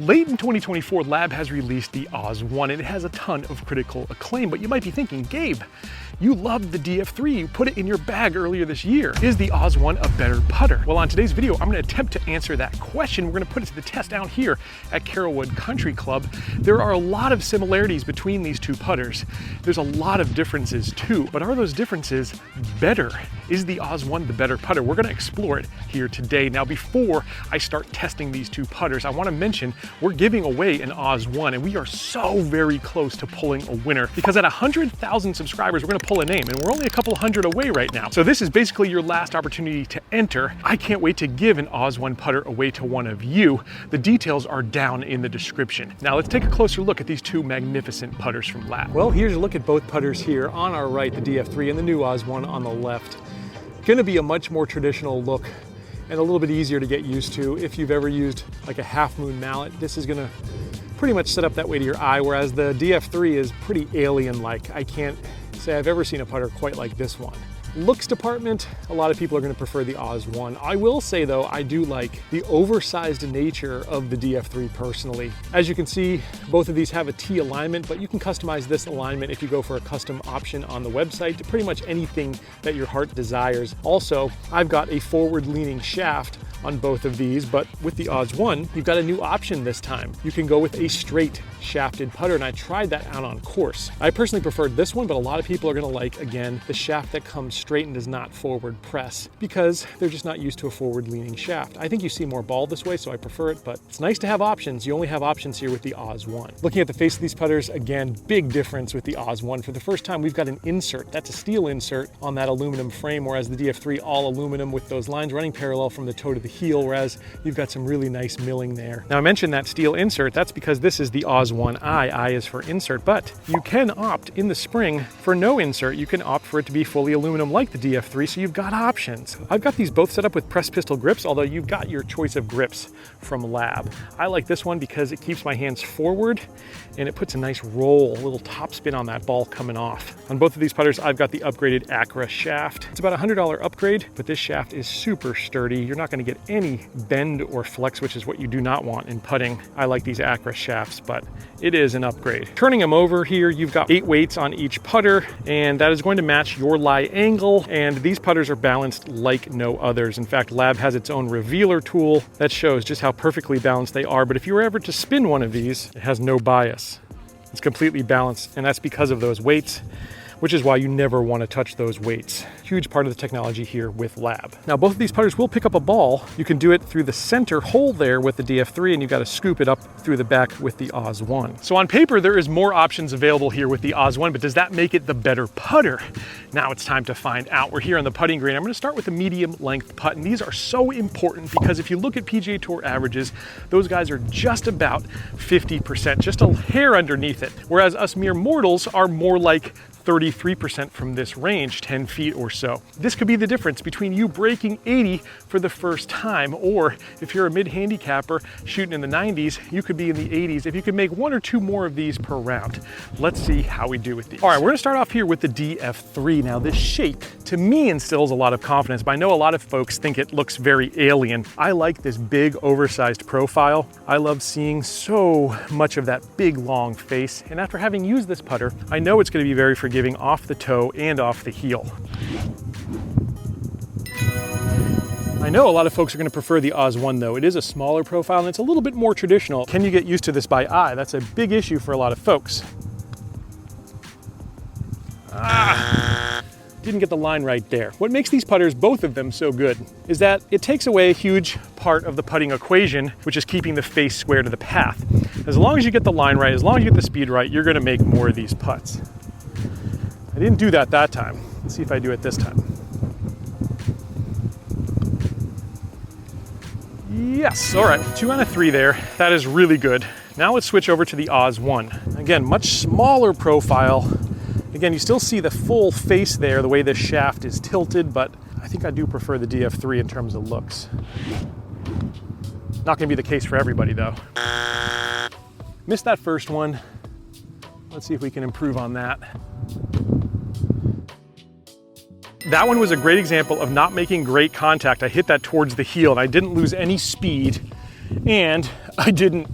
Late in 2024, L.A.B has released the OZ.1 and it has a ton of critical acclaim, but you might be thinking, Gabe, you loved the DF3, you put it in your bag earlier this year. Is the OZ.1 a better putter? Well, on today's video, I'm gonna attempt to answer that question. We're gonna put it to the test out here at Carrollwood Country Club. There are a lot of similarities between these two putters. There's a lot of differences too, but are those differences better? Is the OZ.1 the better putter? We're gonna explore it here today. Now, before I start testing these two putters, I wanna mention we're giving away an OZ.1 and we are so very close to pulling a winner because at 100,000 subscribers, we're gonna pull a name and we're only a couple hundred away right now. So this is basically your last opportunity to enter. I can't wait to give an OZ.1 putter away to one of you. The details are down in the description. Now let's take a closer look at these two magnificent putters from L.A.B. Well, here's a look at both putters here. On our right, the DF3 and the new OZ.1 on the left. Gonna be a much more traditional look and a little bit easier to get used to. If you've ever used like a half moon mallet, this is gonna pretty much set up that way to your eye, whereas the DF3 is pretty alien-like. I can't say I've ever seen a putter quite like this one. Looks department, a lot of people are gonna prefer the OZ.1. I will say though, I do like the oversized nature of the DF3 personally. As you can see, both of these have a T alignment, but you can customize this alignment if you go for a custom option on the website to pretty much anything that your heart desires. Also, I've got a forward-leaning shaft on both of these, but with the OZ.1, you've got a new option this time. You can go with a straight shafted putter, and I tried that out on course. I personally preferred this one, but a lot of people are gonna like, again, the shaft that comes straight and does not forward press because they're just not used to a forward leaning shaft. I think you see more ball this way, so I prefer it, but it's nice to have options. You only have options here with the OZ.1. Looking at the face of these putters, again, big difference with the OZ.1. For the first time, we've got an insert. That's a steel insert on that aluminum frame, whereas the DF3 all aluminum with those lines running parallel from the toe to the heel, whereas you've got some really nice milling there. Now I mentioned that steel insert, that's because this is the OZ.1 I is for insert, but you can opt in the spring for no insert. You can opt for it to be fully aluminum like the DF3, so you've got options. I've got these both set up with press pistol grips, although you've got your choice of grips from L.A.B. I like this one because it keeps my hands forward and it puts a nice roll, a little top spin on that ball coming off. On both of these putters, I've got the upgraded Acra shaft. It's about a $100 upgrade, but this shaft is super sturdy. You're not gonna get any bend or flex, which is what you do not want in putting. I like these Acra shafts, but it is an upgrade. Turning them over here, you've got 8 weights on each putter, and that is going to match your lie angle, and these putters are balanced like no others. In fact, L.A.B has its own revealer tool that shows just how perfectly balanced they are, but if you were ever to spin one of these, it has no bias. It's completely balanced, and that's because of those weights, which is why you never want to touch those weights. Huge part of the technology here with L.A.B. Now, both of these putters will pick up a ball. You can do it through the center hole there with the DF3, and you've got to scoop it up through the back with the OZ.1. So on paper, there is more options available here with the OZ.1, but does that make it the better putter? Now it's time to find out. We're here on the putting green. I'm going to start with the medium length putt, and these are so important because if you look at PGA Tour averages, those guys are just about 50%, just a hair underneath it, whereas us mere mortals are more like 33% from this range, 10 feet or so. This could be the difference between you breaking 80 for the first time, or if you're a mid-handicapper shooting in the 90s, you could be in the 80s if you could make 1 or 2 more of these per round. Let's see how we do with these. All right, we're gonna start off here with the DF3. Now this shape, to me, instills a lot of confidence, but I know a lot of folks think it looks very alien. I like this big, oversized profile. I love seeing so much of that big, long face, and after having used this putter, I know it's gonna be very forgiving off the toe and off the heel. I know a lot of folks are going to prefer the OZ.1 though. It is a smaller profile and it's a little bit more traditional. Can you get used to this by eye? That's a big issue for a lot of folks. Didn't get the line right there. What makes these putters, both of them, so good is that it takes away a huge part of the putting equation, which is keeping the face square to the path. As long as you get the line right, as long as you get the speed right, you're going to make more of these putts. I didn't do that time. Let's see if I do it this time. Yes, all right, 2 out of 3 there. That is really good. Now let's switch over to the OZ.1. Again, much smaller profile. Again, you still see the full face there, the way this shaft is tilted, but I think I do prefer the DF3 in terms of looks. Not gonna be the case for everybody though. Missed that first one. Let's see if we can improve on that. That one was a great example of not making great contact. I hit that towards the heel and I didn't lose any speed and I didn't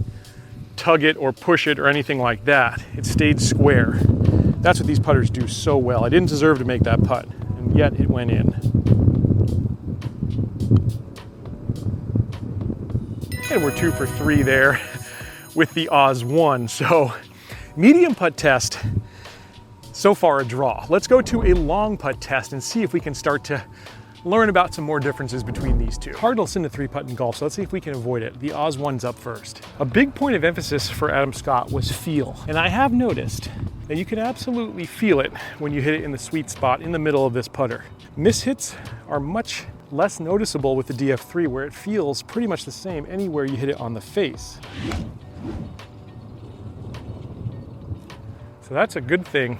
tug it or push it or anything like that. It stayed square. That's what these putters do so well. I didn't deserve to make that putt, and yet it went in. And we're 2 for 3 there with the OZ.1. So medium putt test, so far a draw. Let's go to a long putt test and see if we can start to learn about some more differences between these two. Cardinal sin to 3-putt in golf, so let's see if we can avoid it. The OZ.1's up first. A big point of emphasis for Adam Scott was feel. And I have noticed that you can absolutely feel it when you hit it in the sweet spot in the middle of this putter. Mishits are much less noticeable with the DF3, where it feels pretty much the same anywhere you hit it on the face. So that's a good thing,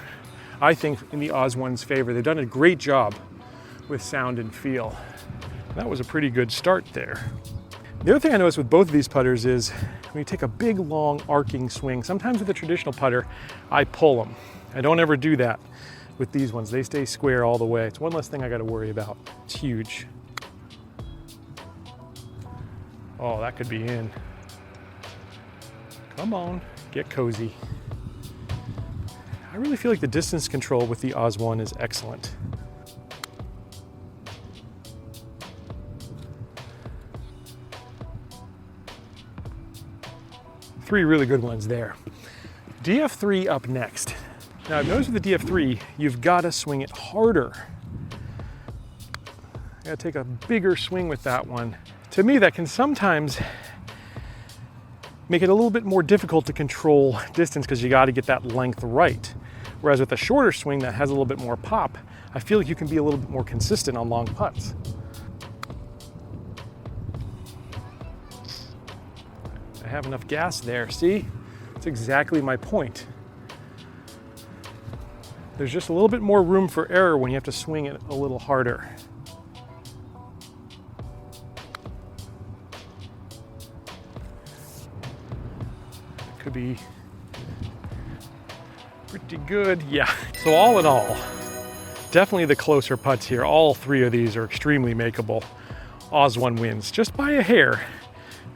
I think, in the OZ.1's favor. They've done a great job with sound and feel. That was a pretty good start there. The other thing I noticed with both of these putters is when you take a big, long, arcing swing, sometimes with a traditional putter, I pull them. I don't ever do that with these ones. They stay square all the way. It's one less thing I got to worry about. It's huge. Oh, that could be in. Come on, get cozy. I really feel like the distance control with the OZ.1 is excellent. Three really good ones there. DF3 up next. Now I've noticed with the DF3, you've got to swing it harder. You got to take a bigger swing with that one. To me, that can sometimes make it a little bit more difficult to control distance because you got to get that length right. Whereas with a shorter swing that has a little bit more pop, I feel like you can be a little bit more consistent on long putts. I have enough gas there, see? That's exactly my point. There's just a little bit more room for error when you have to swing it a little harder. Could be pretty good, yeah. So all in all, definitely the closer putts here. All three of these are extremely makeable. OZ.1 wins just by a hair.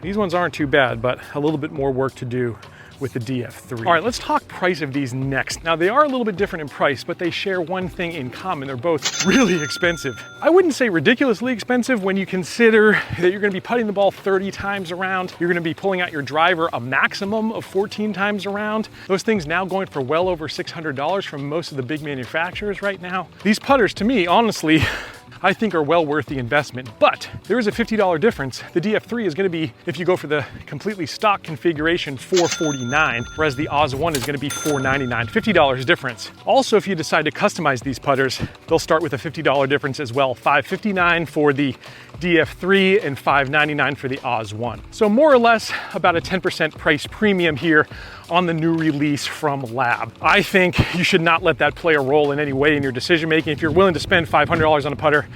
These ones aren't too bad, but a little bit more work to do with the DF3. All right, let's talk price of these next. Now they are a little bit different in price, but they share one thing in common. They're both really expensive. I wouldn't say ridiculously expensive when you consider that you're gonna be putting the ball 30 times around. You're gonna be pulling out your driver a maximum of 14 times around. Those things now going for well over $600 from most of the big manufacturers right now. These putters, to me, honestly, I think are well worth the investment, but there is a $50 difference. The DF3 is gonna be, if you go for the completely stock configuration, $449, whereas the OZ.1 is gonna be $499, $50 difference. Also, if you decide to customize these putters, they'll start with a $50 difference as well, $559 for the DF3 and $599 for the OZ.1. So more or less about a 10% price premium here on the new release from L.A.B. I think you should not let that play a role in any way in your decision making. If you're willing to spend $500 on a putter,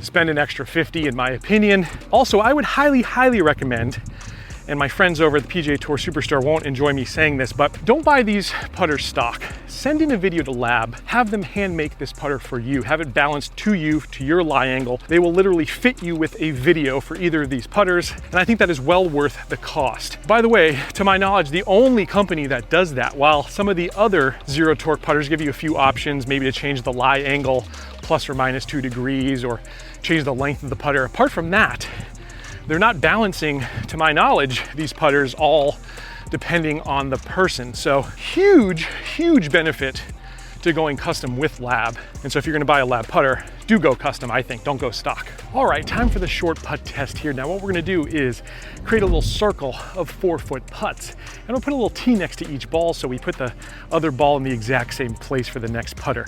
spend an extra $50 in my opinion. Also, I would highly recommend, and my friends over at the PGA Tour Superstore won't enjoy me saying this, but don't buy these putters stock. Send in a video to L.A.B. Have them hand make this putter for you. Have it balanced to you, to your lie angle. They will literally fit you with a video for either of these putters, and I think that is well worth the cost. By the way, to my knowledge, the only company that does that, while some of the other zero torque putters give you a few options, maybe to change the lie angle plus or minus 2 degrees or change the length of the putter. Apart from that, they're not balancing, to my knowledge, these putters all depending on the person. So huge benefit to going custom with L.A.B. And so if you're gonna buy a L.A.B. putter, do go custom, I think, don't go stock. All right, time for the short putt test here. Now what we're gonna do is create a little circle of 4-foot putts. And we'll put a little tee next to each ball so we put the other ball in the exact same place for the next putter.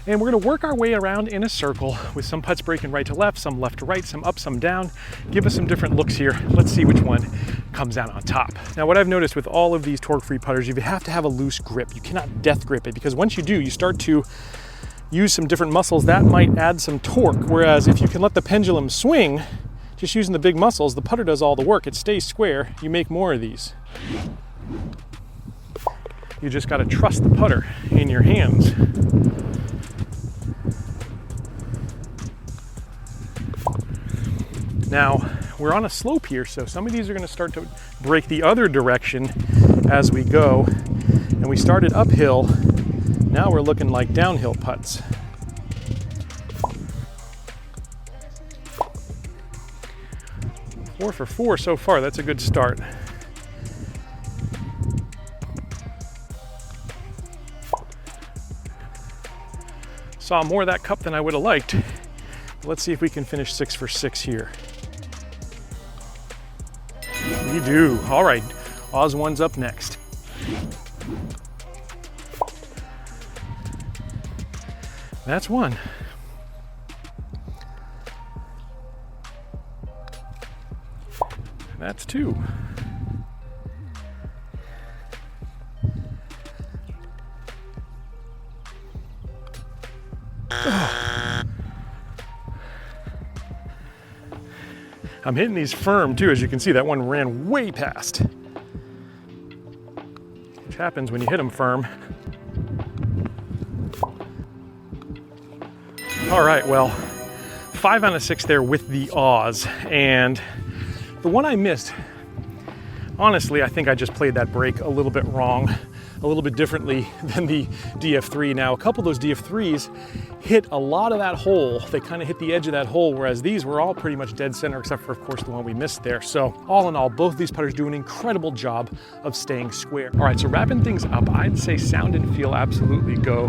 And we're gonna work our way around in a circle with some putts breaking right to left, some left to right, some up, some down. Give us some different looks here. Let's see which one comes out on top. Now, what I've noticed with all of these torque-free putters, you have to have a loose grip. You cannot death grip it, because once you do, you start to use some different muscles that might add some torque. Whereas if you can let the pendulum swing, just using the big muscles, the putter does all the work. It stays square. You make more of these. You just gotta trust the putter in your hands. Now, we're on a slope here, so some of these are gonna start to break the other direction as we go. And we started uphill, now we're looking like downhill putts. Four for four so far, that's a good start. Saw more of that cup than I would have liked. Let's see if we can finish 6 for 6 here. We do. All right, OZ.1's up next. That's one. That's two. I'm hitting these firm too, as you can see. That one ran way past, which happens when you hit them firm. All right, well, 5 out of 6 there with the Oz, and the one I missed, honestly, I think I just played that break a little bit wrong, a little bit differently than the DF3. Now, a couple of those DF3s hit a lot of that hole. They kind of hit the edge of that hole, whereas these were all pretty much dead center, except for, of course, the one we missed there. So all in all, both of these putters do an incredible job of staying square. All right, so wrapping things up, I'd say sound and feel absolutely go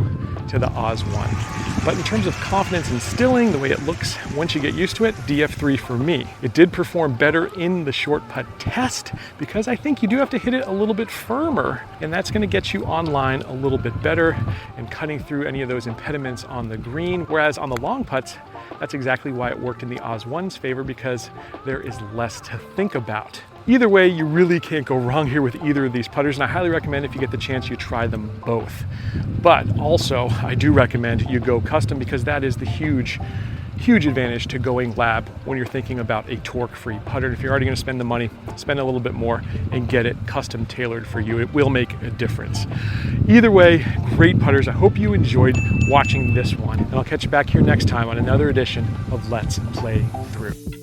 to the OZ.1. But in terms of confidence instilling, the way it looks once you get used to it, DF3 for me. It did perform better in the short putt test because I think you do have to hit it a little bit firmer, and that's gonna get you online a little bit better and cutting through any of those impediments on the green. Whereas on the long putts, that's exactly why it worked in the OZ.1's favor, because there is less to think about. Either way, you really can't go wrong here with either of these putters, and I highly recommend if you get the chance, you try them both. But also, I do recommend you go custom, because that is the huge advantage to going L.A.B when you're thinking about a torque-free putter. If you're already going to spend the money, spend a little bit more and get it custom tailored for you. It will make a difference. Either way, great putters. I hope you enjoyed watching this one, and I'll catch you back here next time on another edition of Let's Play Through.